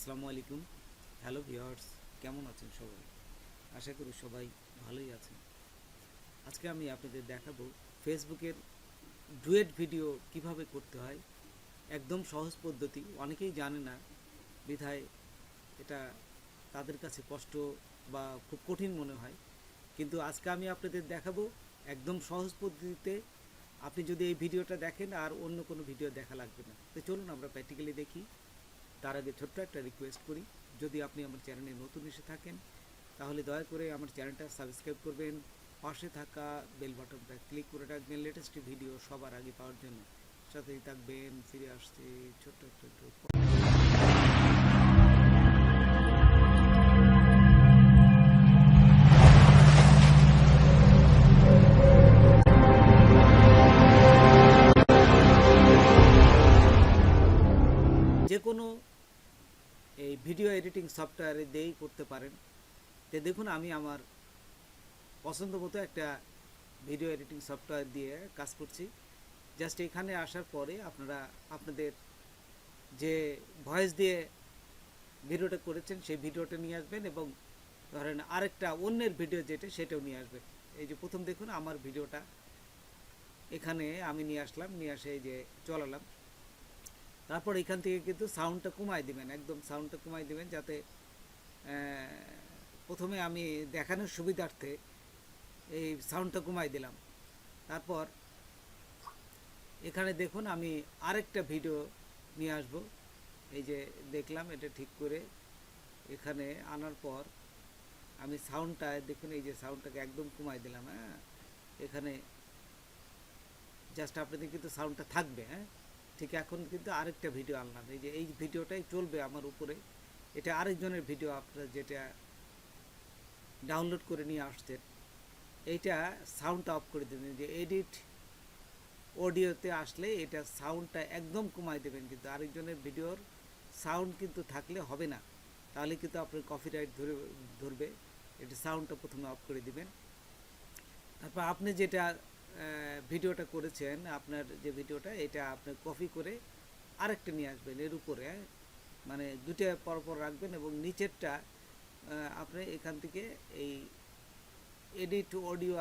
আসসালামু আলাইকুম। Hello viewers, কেমন আছেন সবাই? আশা করি সবাই ভালোই আছেন। আজকে আমি আপনাদের দেখাবো ফেসবুকের ডুয়েট ভিডিও কিভাবে করতে হয়। একদম সহজ পদ্ধতি, অনেকেই জানে না, বিধায় এটা তাদের কাছে কষ্ট বা খুব কঠিন মনে হয়। কিন্তু আজকে আমি আপনাদের দেখাবো একদম সহজ পদ্ধতিতে। আপনি যদি এই ভিডিওটা দেখেন আর অন্য কোনো ভিডিও দেখা লাগবে না। তো চলুন আমরা প্র্যাকটিক্যালি দেখি। তার আগে ছোট্ট একটা রিকোয়েস্ট করি, যদি আপনি আমার চ্যানেলে নতুন এসে থাকেন তাহলে দয়া করে আমার চ্যানেলটা সাবস্ক্রাইব করবেন, পাশে থাকা বেল বাটনটা ক্লিক করে রাখবেন লেটেস্ট ভিডিও সবার আগে পাওয়ার জন্য। সাথেই থাকবেন, ফিরে আসছে ছোট্ট ছোট্ট। যে কোনো এই ভিডিও এডিটিং সফটওয়্যারে দিয়েই করতে পারেন। তো দেখুন, আমি আমার পছন্দ মতো একটা ভিডিও এডিটিং সফটওয়্যার দিয়ে কাজ করছি। জাস্ট এখানে আসার পরে আপনারা আপনাদের যে ভয়েস দিয়ে ভিডিওটা করেছেন সেই ভিডিওটা নিয়ে আসবেন, এবং ধরেন আরেকটা অন্যের ভিডিও যেটা সেটাও নিয়ে আসবেন। এই যে প্রথম দেখুন আমার ভিডিওটা এখানে আমি নিয়ে আসলাম, নিয়ে আসে এই যে চলালাম। তারপর এখান থেকে কিন্তু সাউন্ডটা কমাই দিবেন, একদম সাউন্ডটা কমাই দিবেন, যাতে প্রথমে আমি দেখানোর সুবিধার্থে এই সাউন্ডটা কমাই দিলাম। তারপর এখানে দেখুন আমি আরেকটা ভিডিও নিয়ে আসব। এই যে দেখলাম, এটা ঠিক করে এখানে আনার পর আমি সাউন্ডটা দেখুন, এই যে সাউন্ডটাকে একদম কমাই দিলাম। হ্যাঁ, এখানে জাস্ট আপনাদের কিন্তু সাউন্ডটা থাকবে। হ্যাঁ, ঠিক এখন কিন্তু আরেকটা ভিডিও আনলাম, এই যে এই ভিডিওটাই চলবে আমার উপরে। এটা আরেকজনের ভিডিও, আপনারা যেটা ডাউনলোড করে নিয়ে আসছেন, এইটা সাউন্ডটা অফ করে দেবেন। যে এডিট অডিওতে আসলে এটা সাউন্ডটা একদম কমাই দেবেন, কিন্তু আরেকজনের ভিডিওর সাউন্ড কিন্তু থাকলে হবে না, তাহলে কিন্তু আপনার কপিরাইট ধরবে। এটা সাউন্ডটা প্রথমে অফ করে দিবেন। তারপর আপনি যেটা ভিডিওটা করেছেন, আপনার যে ভিডিওটা, এটা আপনি কপি করে আরেকটা নিয়ে আসবেন এর উপরে। মানে দুটো পরপর রাখবেন, এবং নিচেরটা আপনি এখান থেকে এই এডিট অডিও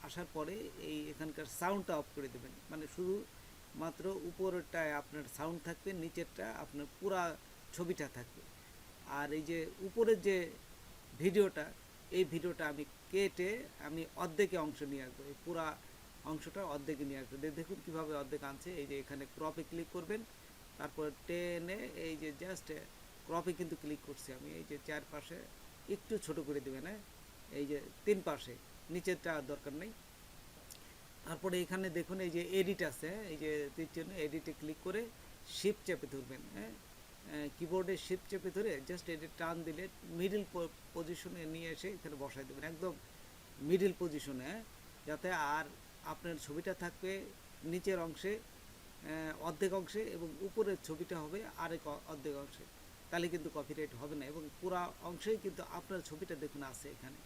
আসার পরে এই এখানকার সাউন্ডটা অফ করে দেবেন। মানে শুধু মাত্র উপরেরটায় আপনার সাউন্ড থাকবে, নিচেরটা আপনার পুরা ছবিটা থাকবে। আর এই যে উপরের যে ভিডিওটা, এই ভিডিওটা আমি কেটে আমি অর্ধেকে অংশ নিয়ে আসবো, এই পুরা অংশটা অর্ধেকে নিয়ে আসবো। দেখুন কীভাবে অর্ধেক আনছে। এই যে এখানে ক্রপে ক্লিক করবেন, তারপর টেনে এই যে জাস্ট ক্রপে কিন্তু ক্লিক করছি আমি, এই যে চারপাশে একটু ছোট করে দেবেন। হ্যাঁ, এই যে তিন পাশে, নিচেরটা দরকার নেই। তারপরে এখানে দেখুন এই যে এডিট আছে, এই যে তীর চিহ্ন, এডিটে ক্লিক করে শিফট চেপে ধরবেন। হ্যাঁ, কিবোর্ডে শিফট চেপে ধরে জাস্ট এডিট টান দিলে মিডিল পজিশনে নিয়ে এসে এখানে বসাই দেবেন, একদম মিডিল পজিশনে। যাতে আর আপনার ছবিটা থাকবে নিচের অংশে অর্ধেক অংশে, এবং উপরের ছবিটা হবে আরেক অর্ধেক অংশে, তাহলে কিন্তু কপিরাইট হবে না, এবং পুরো অংশেই কিন্তু আপনার ছবিটা দেখুন আছে এখানে।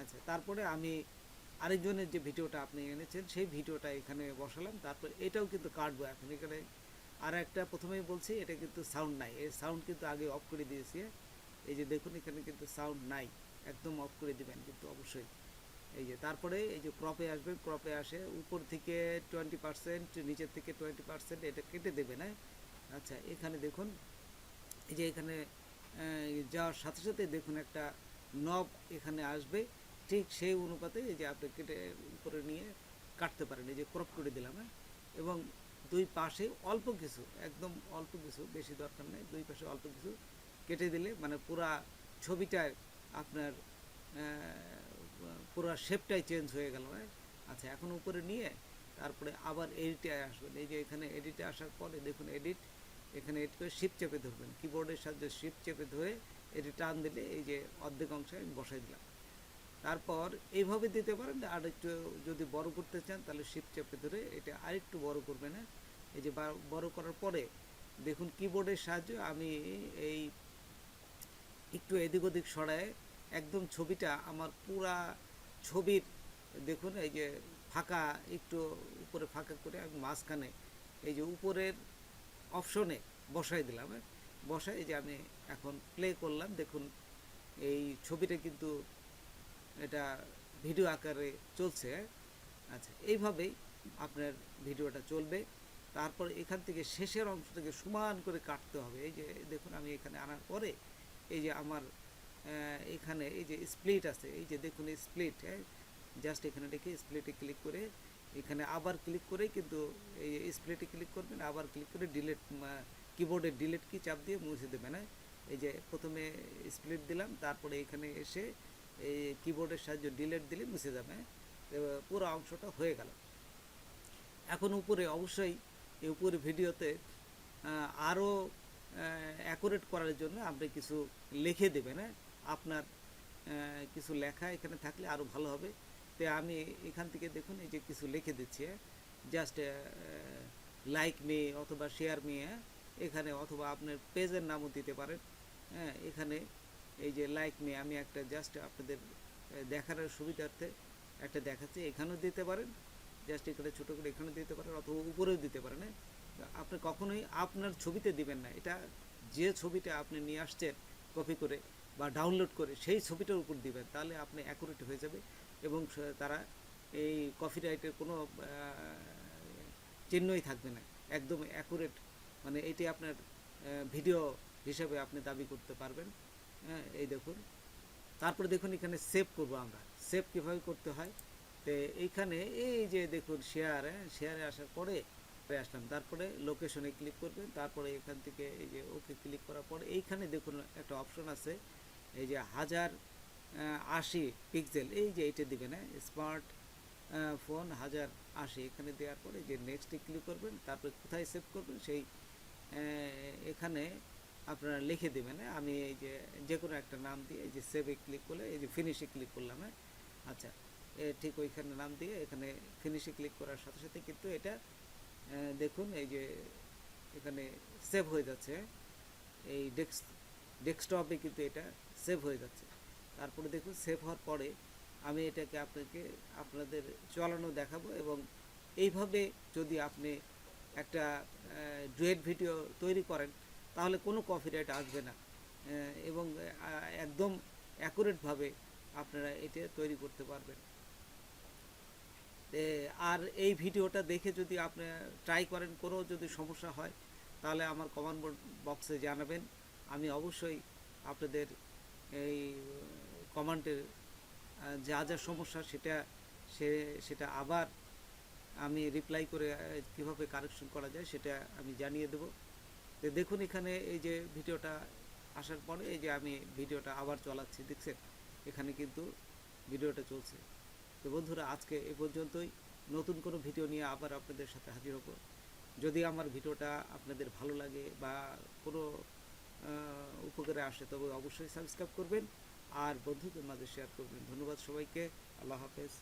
আচ্ছা, তারপরে আমি আরেকজনের যে ভিডিওটা আপনি এনেছেন সেই ভিডিওটা এখানে বসালাম। তারপর এটাও কিন্তু কাটবো এখন। এখানে আর একটা প্রথমেই বলছি, এটা কিন্তু সাউন্ড নাই, এই সাউন্ড কিন্তু আগে অফ করে দিয়েছি। এই যে দেখুন এখানে কিন্তু সাউন্ড নাই, একদম অফ করে দিবেন কিন্তু অবশ্যই। এই যে তারপরে এই যে ক্রপে আসবেন, ক্রপে আসে উপর থেকে 20%, নিচের থেকে 20% এটা কেটে দেবেন। হ্যাঁ, আচ্ছা, এখানে দেখুন এই যে এখানে যাওয়ার সাথে সাথে দেখুন একটা নব এখানে আসবে, ঠিক সেই অনুপাতে এই যে আপনি কেটে উপরে নিয়ে কাটতে পারেন। এই যে ক্রপ করে দিলাম। হ্যাঁ, এবং দুই পাশে অল্প কিছু, একদম অল্প কিছু, বেশি দরকার নেই, দুই পাশে অল্প কিছু কেটে দিলে মানে পুরা ছবিটার আপনার পুরো শেপটাই চেঞ্জ হয়ে গেল। হ্যাঁ, আচ্ছা, এখন উপরে নিয়ে তারপরে আবার এডিটে আসবেন। এই যে এখানে এডিটে আসার পরে দেখুন এডিট, এখানে এডিট করে শিফট চেপে ধরবেন, কিবোর্ডের সাহায্যে শিফট চেপে ধরে এটি টান দিলে এই যে অর্ধেক অংশে আমি বসাই দিলাম। তারপর এইভাবে দিতে পারেন। আর একটু যদি বড় করতে চান তাহলে শিফট চেপে ধরে এটা আরেকটু বড় করবেন। হ্যাঁ, এই যে বড় করার পরে দেখুন কিবোর্ডের সাহায্যে আমি এই একটু এদিক ওদিক সরায় একদম ছবিটা আমার পুরা ছবির দেখুন এই যে ফাঁকা, একটু উপরে ফাঁকা করে আমি মাঝখানে এই যে উপরের অপশনে বসাই দিলাম। বসায়। এই যে আমি এখন প্লে করলাম, দেখুন এই ছবিটা কিন্তু এটা ভিডিও আকারে চলছে। আচ্ছা, এইভাবেই আপনার ভিডিওটা চলবে। তারপর এখান থেকে শেষের অংশ থেকে সমান করে কাটতে হবে। এই যে দেখুন আমি এখানে আনার পরে এই যে আমার এখানে এই যে স্প্লিট আছে, এই যে দেখুন স্প্লিট, জাস্ট এখানে রেখে স্প্লিটে ক্লিক করে এখানে আবার ক্লিক করে কিন্তু এই স্প্লিটে ক্লিক করবেন, আবার ক্লিক করে ডিলিট, কিবোর্ডের ডিলিট কি চাপ দিয়ে মুছে দেবেন। এই যে প্রথমে স্প্লিট দিলাম, তারপরে এখানে এসে এই কিবোর্ডের সাহায্যে ডিলিট দিলে মুছে যাবে। পুরো অংশটা হয়ে গেল। এখন উপরে অবশ্যই এই উপরে ভিডিওতে আরও অ্যাকুরেট করার জন্য আপনি কিছু লিখে দেবেন। আপনার কিছু লেখা এখানে থাকলে আরও ভালো হবে। তো আমি এখান থেকে দেখুন এই যে কিছু লিখে দিচ্ছি, জাস্ট লাইক মি অথবা শেয়ার মি, এখানে অথবা আপনার পেজের নামও দিতে পারেন। হ্যাঁ, এখানে এই যে লাইক মি আমি একটা জাস্ট আপনাদের দেখানোর সুবিধার্থে একটা দেখাচ্ছি, এখানেও দিতে পারেন, জাস্ট এখানে ছোটো করে এখানে দিতে পারেন অথবা উপরেও দিতে পারেন। আপনি কখনোই আপনার ছবিতে দিবেন না, এটা যে ছবিটা আপনি নিয়ে আসছেন কপি করে বা ডাউনলোড করে সেই ছবিটার উপর দিবেন, তাহলে আপনি অ্যাকুরেট হয়ে যাবে এবং তারা এই কপিরাইটের কোনো চিহ্নই থাকবে না, একদম অ্যাকুরেট, মানে এটি আপনার ভিডিও হিসাবে আপনি দাবি করতে পারবেন। হ্যাঁ, এই দেখুন। তারপরে দেখুন এখানে সেভ করব আমরা, সেভ কীভাবে করতে হয়। তো এইখানে এই যে দেখুন শেয়ারে আসার পরে আসলাম, তারপরে লোকেশনে ক্লিক করবেন, তারপরে এখান থেকে এই যে ওকে ক্লিক করার পরে এইখানে দেখুন একটা অপশন আছে, এই যে 1080 পিক্সেল, এই যে এটা দিবেন, স্মার্ট ফোন 1080, এখানে দেওয়ার পরে যে নেক্সটে ক্লিক করবেন, তারপরে কোথায় সেভ করবেন সেই এখানে আপনারা লিখে দেবেন। আমি এই যে কোনো একটা নাম দিয়ে এই যে সেভে ক্লিক করলে এই যে ফিনিশে ক্লিক করলাম। আচ্ছা, ঠিক ওইখানে নাম দিয়ে এখানে ফিনিশে ক্লিক করার সাথে সাথে কিন্তু এটা দেখুন এই যে এখানে সেভ হয়ে যাচ্ছে, এই ডেস্কটপে কিন্তু এটা সেভ হয়ে যাচ্ছে। তারপরে দেখুন সেভ হওয়ার পরে আমি এটাকে আপনাদের চালানো দেখাবো, এবং এইভাবে যদি আপনি একটা ডুয়েট ভিডিও তৈরি করেন তাহলে কোনো কপিরাইট আসবে না, এবং একদম অ্যাকুরেটভাবে আপনারা এটা তৈরি করতে পারবেন। আর এই ভিডিওটা দেখে যদি আপনি ট্রাই করেন, কোনো যদি সমস্যা হয় তাহলে আমার কমেন্ট বক্সে জানাবেন, আমি অবশ্যই আপনাদের এই কমেন্টের যা যা সমস্যা সেটা আবার আমি রিপ্লাই করে কীভাবে কারেকশন করা যায় সেটা আমি জানিয়ে দেব। তো দেখুন এখানে এই যে ভিডিওটা আসার পরে এই যে আমি ভিডিওটা আবার চালাচ্ছি, দেখছেন এখানে কিন্তু ভিডিওটা চলছে। তো বন্ধুরা, আজকে এ পর্যন্তই। নতুন কোনো ভিডিও নিয়ে আবার আপনাদের সাথে হাজির হব। যদি আমার ভিডিওটা আপনাদের ভালো লাগে বা কোনো উপকারে আসে তবে অবশ্যই সাবস্ক্রাইব করবেন আর বন্ধুদের মাঝে শেয়ার করবেন। ধন্যবাদ সবাইকে। আল্লাহ হাফেজ।